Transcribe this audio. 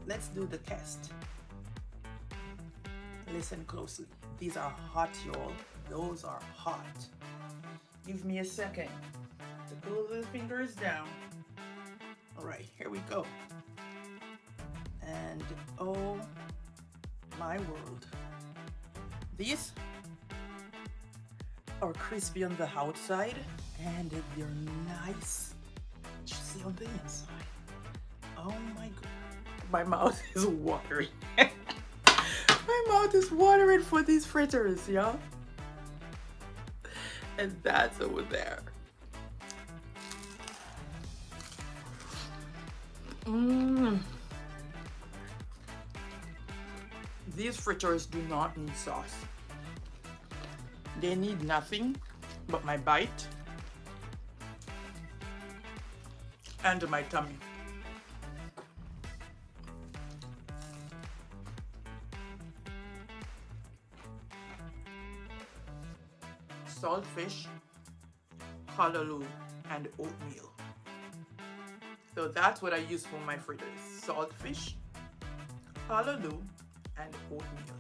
let's do the test. Listen closely. These are hot, y'all. Those are hot. Give me a second to cool the fingers down. All right, here we go. And oh my world. These are crispy on the outside and they're nice, juicy on the inside. Oh my god. My mouth is watering. My mouth is watering for these fritters, y'all. And that's over there. Mmm. These fritters do not need sauce. They need nothing but my bite and my tummy. Saltfish, callaloo, and oatmeal. So that's what I use for my fritters. Saltfish, callaloo, and oatmeal.